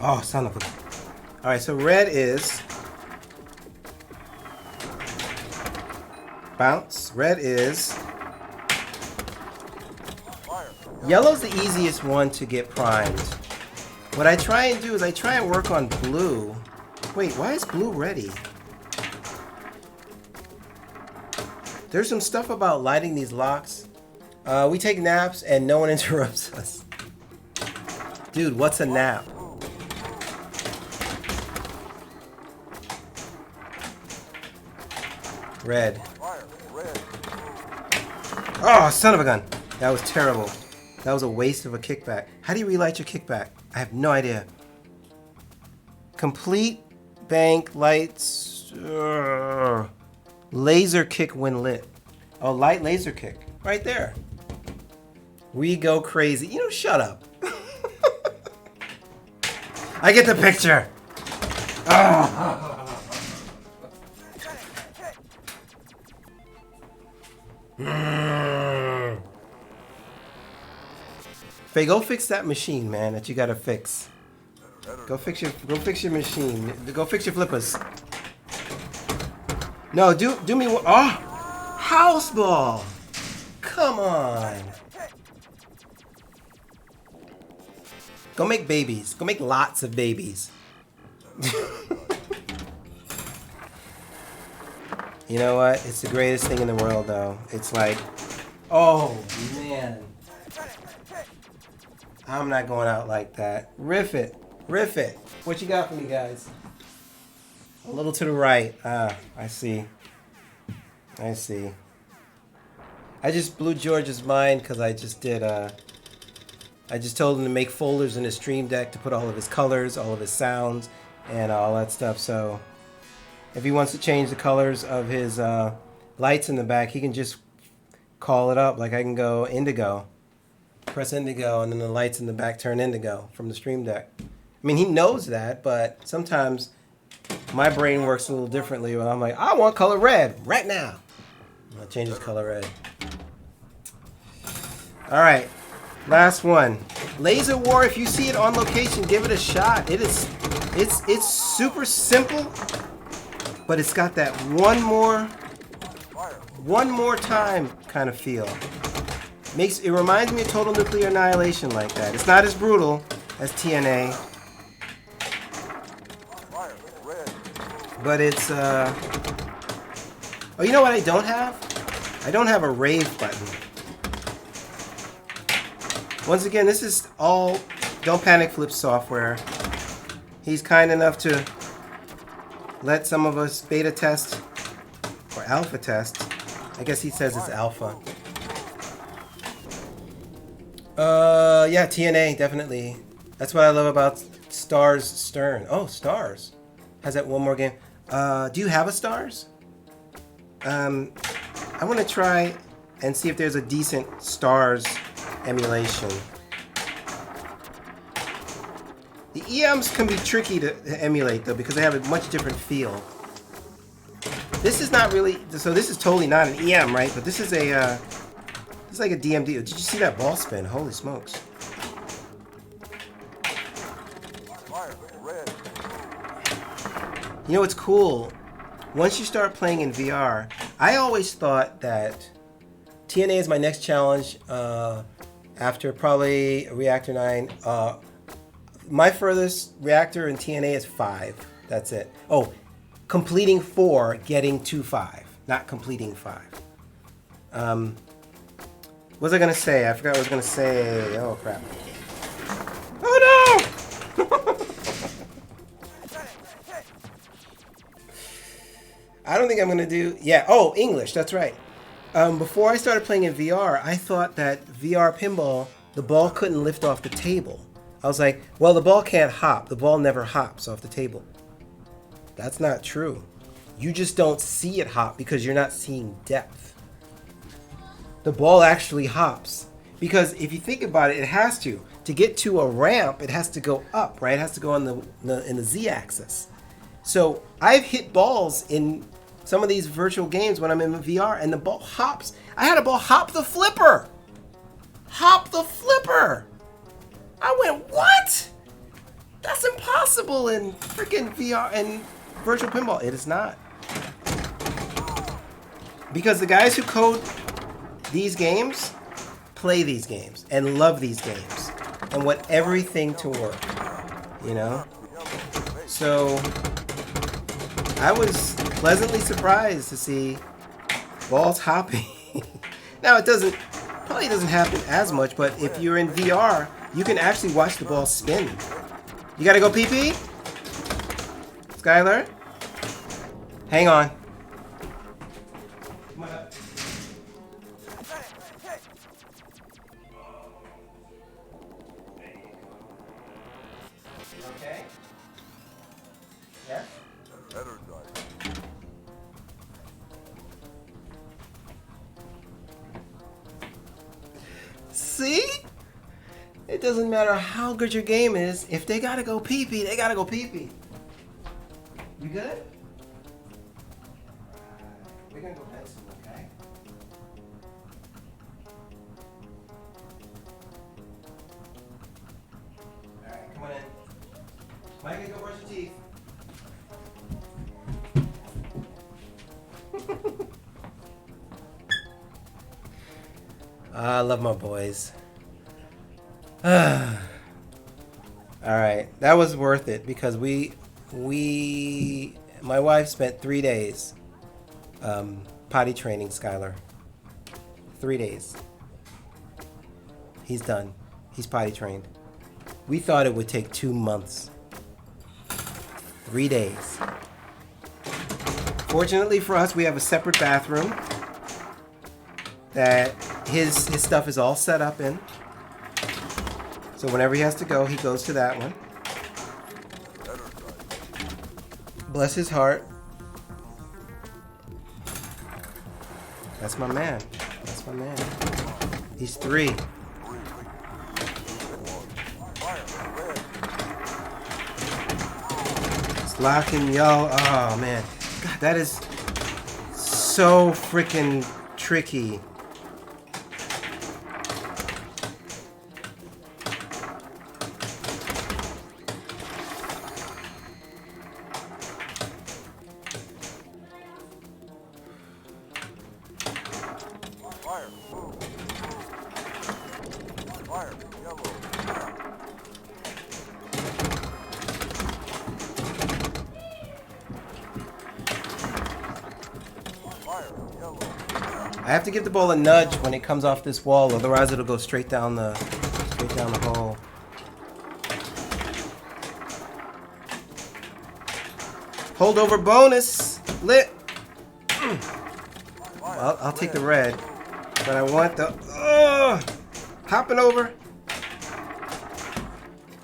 Oh, son of a... All right, so red is... bounce. Red is... Yellow's the easiest one to get primed. What I try and do is I try and work on blue. Wait, why is blue ready? There's some stuff about lighting these locks. We take naps and no one interrupts us. Dude, what's a nap? Red. Oh, son of a gun. That was terrible. That was a waste of a kickback. How do you relight your kickback? I have no idea. Complete bank lights. Laser kick when lit. Oh, light laser kick. Right there. We go crazy. You know, shut up. I get the picture. Oh. Faye, go fix that machine, man, that you gotta fix. Go fix your machine. Go fix your flippers. No, do me one. Oh, house ball. Come on. Go make babies. Go make lots of babies. You know what? It's the greatest thing in the world, though. It's like, oh, man. I'm not going out like that. Riff it. Riff it. What you got for me, guys? A little to the right. Ah, I see. I see. I just blew George's mind because I just did, I just told him to make folders in his Stream Deck to put all of his colors, all of his sounds, and all that stuff. So if he wants to change the colors of his lights in the back, he can just call it up. Like I can go indigo, press indigo, and then the lights in the back turn indigo from the Stream Deck. I mean, he knows that, but sometimes my brain works a little differently when I'm like, I want color red right now. I'll change his color red. All right, last one. Laser War, if you see it on location, give it a shot. It's super simple, but it's got that one more time kind of feel. It reminds me of Total Nuclear Annihilation like that. It's not as brutal as TNA, but it's oh, you know what I don't have? I don't have a rave button. Once again, this is all Don't Panic Flip software. He's kind enough to let some of us beta test or alpha test. I guess he says it's alpha. Yeah, TNA, definitely. That's what I love about Stars Stern. Oh, Stars has that one more game. Do you have a Stars? I want to try and see if there's a decent Stars emulation. The EMs can be tricky to emulate though because they have a much different feel. This is not really, so this is totally not an EM, right? But this is a, this is like a DMD. Did you see that ball spin? Holy smokes. You know what's cool? Once you start playing in VR, I always thought that TNA is my next challenge after probably Reactor 9. My furthest reactor in TNA is 5. That's it. Oh, completing 4, getting to 5. Not completing 5. What was I going to say? I forgot what I was going to say. Oh, crap. Oh, no! I don't think I'm going to do... Yeah. Oh, English. That's right. Before I started playing in VR, I thought that VR pinball, the ball couldn't lift off the table. I was like, well, the ball can't hop. The ball never hops off the table. That's not true. You just don't see it hop because you're not seeing depth. The ball actually hops. Because if you think about it, it has to. To get to a ramp, it has to go up, right? It has to go on in the Z-axis. So I've hit balls in some of these virtual games when I'm in VR, and the ball hops. I had a ball hop the flipper. Hop the flipper. I went, what? That's impossible in freaking VR and virtual pinball. It is not. Because the guys who code these games play these games and love these games and want everything to work, you know? So I was pleasantly surprised to see balls hopping. Now it probably doesn't happen as much, but if you're in VR, you can actually watch the ball spin. You gotta go pee-pee? Skylar? Hang on. Come on up. You okay? Yeah? See? It doesn't matter how good your game is. If they gotta go pee-pee, they gotta go pee-pee. You good? We're gonna go pencil, okay? Alright, come on in. Mike, go brush your teeth. I love my boys. right, that was worth it because my wife spent 3 days potty training Skylar. 3 days. He's done. He's potty trained. We thought it would take 2 months. 3 days. Fortunately for us, we have a separate bathroom that his stuff is all set up in. So whenever he has to go, he goes to that one. Bless his heart. That's my man. That's my man. He's 3. It's locking y'all. Oh man. God, that is so freaking tricky. I have to give the ball a nudge when it comes off this wall, otherwise it'll go straight down the hole. Holdover bonus lit. Well, I'll take the red, but I want the hopping over.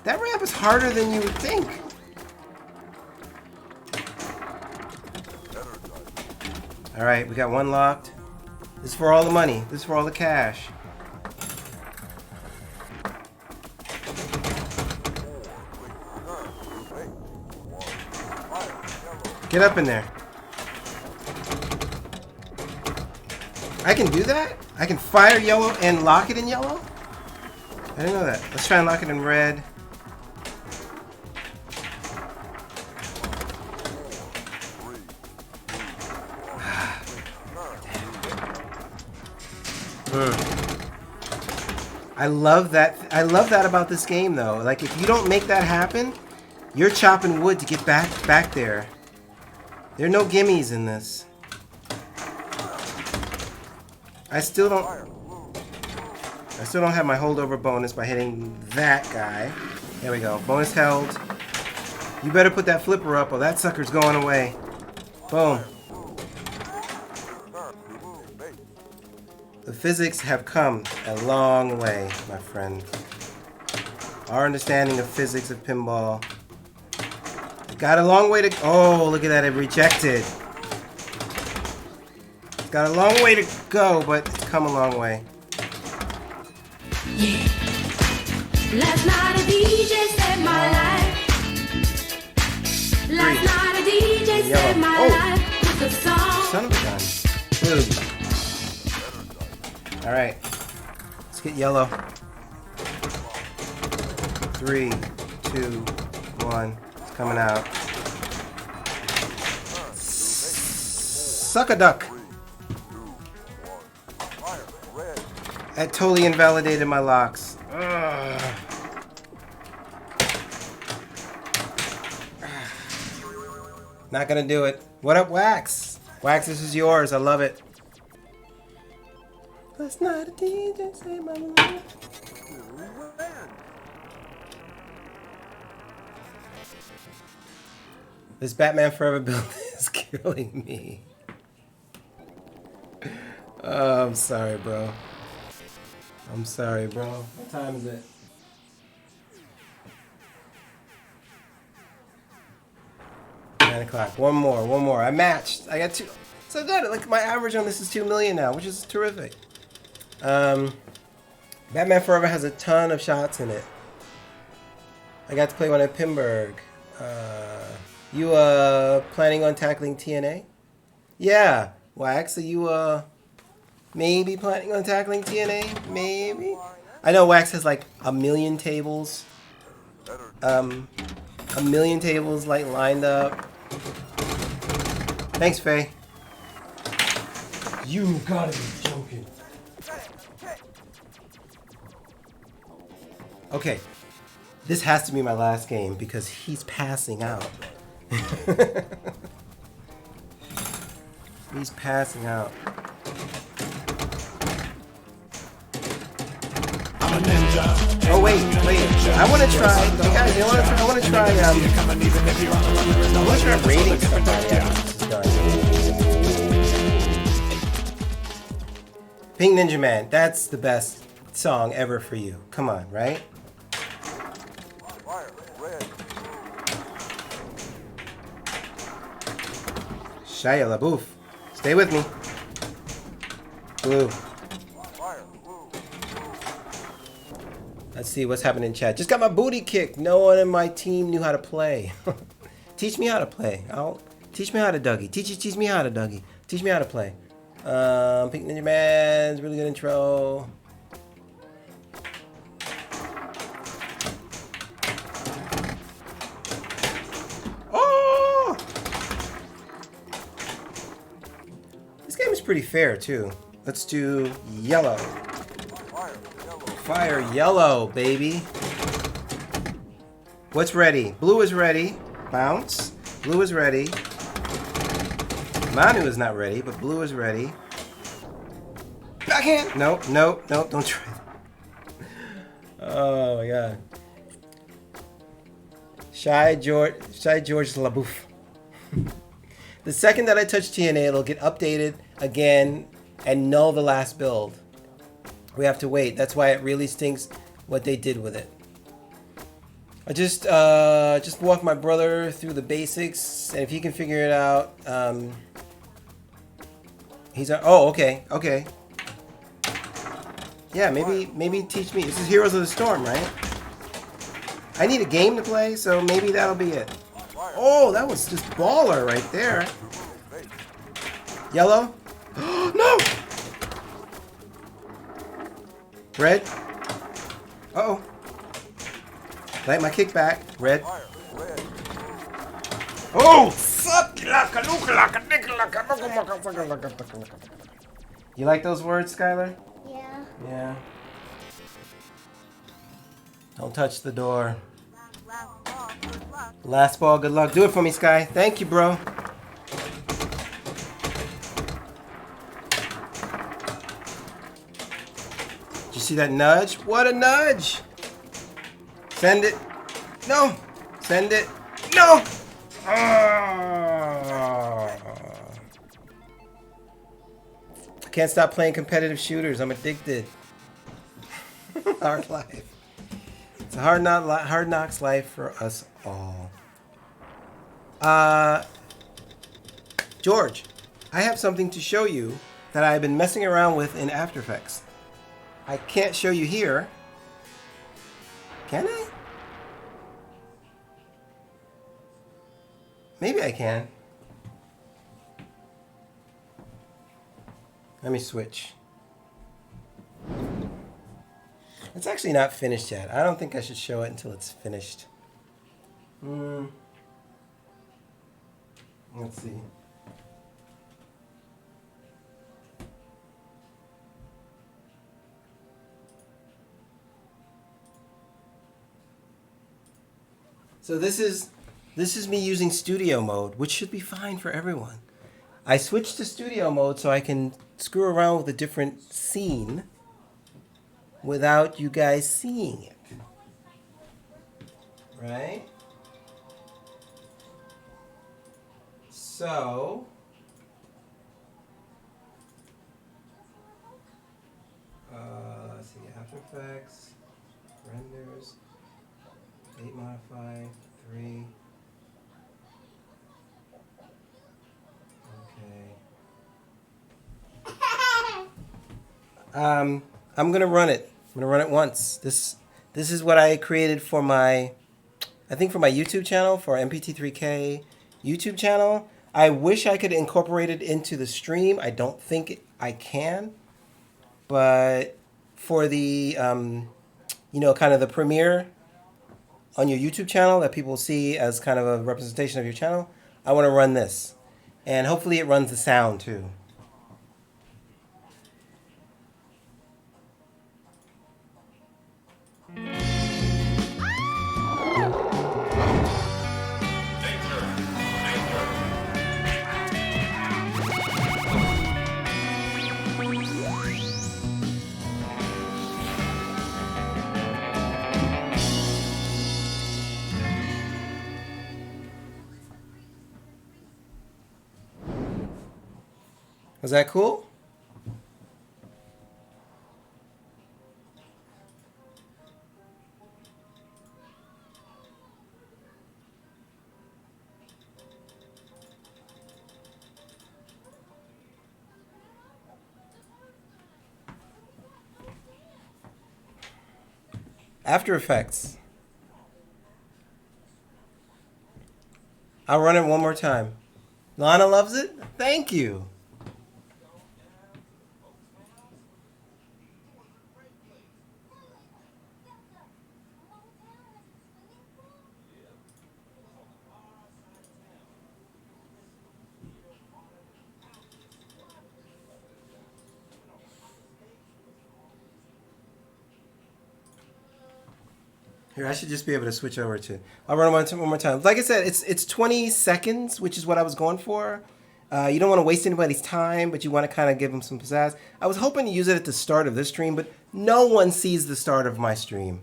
That ramp is harder than you would think. All right, we got one locked. This is for all the money. This is for all the cash. Get up in there. I can do that? I can fire yellow and lock it in yellow? I didn't know that. Let's try and lock it in red. I love that. I love that about this game, though. Like, if you don't make that happen, you're chopping wood to get back there. There are no gimmies in this. I still don't have my holdover bonus by hitting that guy. There we go. Bonus held. You better put that flipper up or that sucker's going away. Boom. The physics have come a long way, my friend. Our understanding of physics of pinball got a long way to... Oh, look at that. It rejected. It's got a long way to go, but it's come a long way. Yeah. Last night a DJ saved my life. Last night a DJ saved my life with a song. Son of a gun. Boom. All right. Let's get yellow. 3, 2, 1. It's coming out. Suck a duck. That totally invalidated my locks. Ugh. Not gonna do it. What up, Wax? Wax, this is yours. I love it. Last night a DJ saved my life. This Batman Forever build is killing me. Oh, I'm sorry, bro. I'm sorry, bro. What time is it? O'clock. One more. I matched. I got 2. So good. Like, my average on this is 2 million now, which is terrific. Batman Forever has a ton of shots in it. I got to play one at Pinburg. You planning on tackling TNA? Yeah. Wax, are you maybe planning on tackling TNA? Maybe. I know Wax has like a million tables. A million tables like lined up. Thanks, Faye. You gotta be joking. Okay. This has to be my last game because he's passing out. He's passing out. Oh wait. I want to try. You guys, I want to try. I want to try rating somebody after this is done. Pink Ninja Man. That's the best song ever for you. Come on, right? Shia LaBeouf. Stay with me. Blue. Let's see what's happening in chat. Just got my booty kicked. No one in my team knew how to play. Teach me how to play. Teach me how to Dougie. Teach me how to Dougie. Teach me how to play. Pink Ninja Man's really good intro. Oh! This game is pretty fair too. Let's do yellow. Fire yellow, baby. What's ready? Blue is ready. Bounce. Blue is ready. Manu is not ready, but blue is ready. Backhand! Nope, don't try that. Oh my god. Shy George LaBeouf. The second that I touch TNA, it'll get updated again and null the last build. We have to wait. That's why it really stinks what they did with it. I just walked my brother through the basics, and if he can figure it out, he's oh, okay. Yeah, maybe teach me. This is Heroes of the Storm, right? I need a game to play, so maybe that'll be it. Oh, that was just baller right there. Yellow? No! Red. Uh-oh. Light my kickback. Red. Oh! You like those words, Skylar? Yeah. Yeah. Don't touch the door. Last ball, good luck. Do it for me, Sky. Thank you, bro. See that nudge? What a nudge! Send it. No! Send it. No! Oh. I can't stop playing competitive shooters. I'm addicted. Hard life. It's a hard knocks life for us all. George, I have something to show you that I've been messing around with in After Effects. I can't show you here. Can I? Maybe I can. Let me switch. It's actually not finished yet. I don't think I should show it until it's finished. Let's see. So this is me using studio mode, which should be fine for everyone. I switched to studio mode so I can screw around with a different scene without you guys seeing it. Right? So let's see, After Effects, renders. 8 modify, 3. Okay. I'm gonna run it. I'm gonna run it once. This is what I created for my, I think for my YouTube channel, for MPT3K YouTube channel. I wish I could incorporate it into the stream. I don't think I can, but for the kind of the premiere on your YouTube channel that people see as kind of a representation of your channel, I want to run this. And hopefully it runs the sound too. Was that cool? After Effects. I'll run it one more time. Lana loves it? Thank you. Here, I should just be able to switch over to. I'll run one more time. Like I said, it's 20 seconds, which is what I was going for. You don't want to waste anybody's time, but you want to kind of give them some pizzazz. I was hoping to use it at the start of this stream, but no one sees the start of my stream.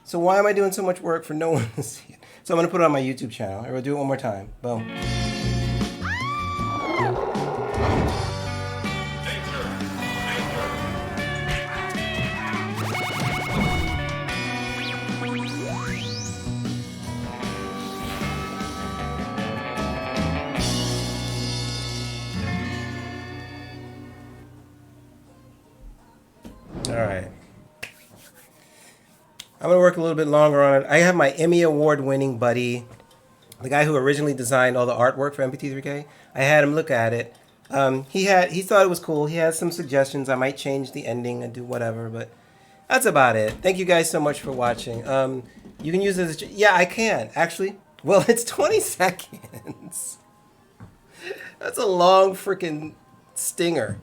So why am I doing so much work for no one to see it? So I'm going to put it on my YouTube channel. I will do it one more time. Boom. All right. I'm going to work a little bit longer on it. I have my Emmy Award-winning buddy, the guy who originally designed all the artwork for MP3K. I had him look at it. He thought it was cool. He has some suggestions. I might change the ending and do whatever, but that's about it. Thank you guys so much for watching. You can use it as yeah, I can actually. Well, it's 20 seconds. That's a long freaking stinger.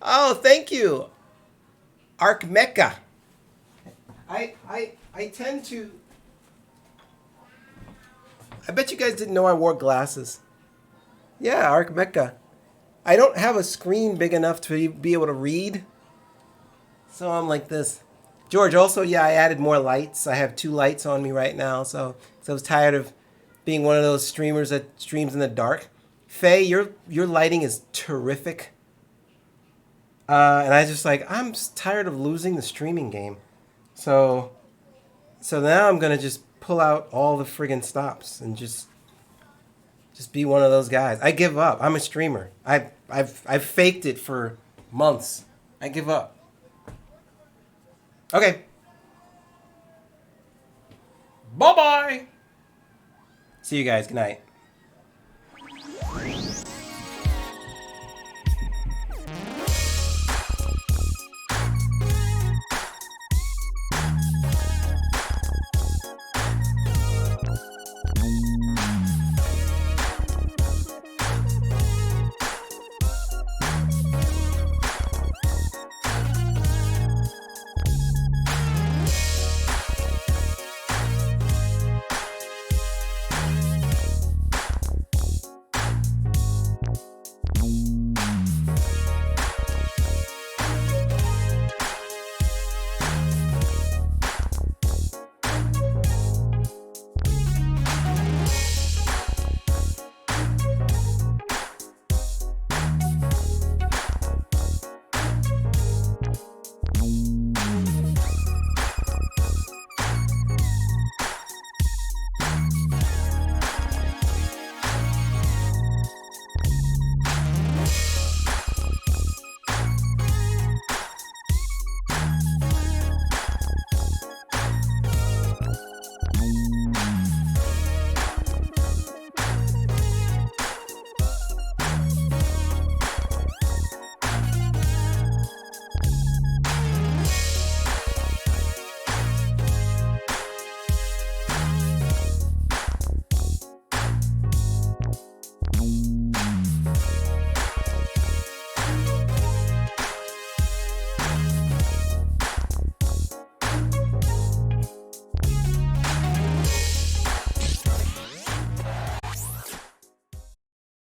Oh, thank you, Archmecha. I tend to. I bet you guys didn't know I wore glasses. Yeah, Archmecha. I don't have a screen big enough to be able to read, so I'm like this. George, also, yeah, I added more lights. I have 2 lights on me right now, so I was tired of being one of those streamers that streams in the dark. Faye, your lighting is terrific. And I just like, I'm just tired of losing the streaming game. So now I'm going to just pull out all the friggin' stops and just be one of those guys. I give up. I'm a streamer. I've faked it for months. I give up. Okay. Bye-bye. See you guys. Good night.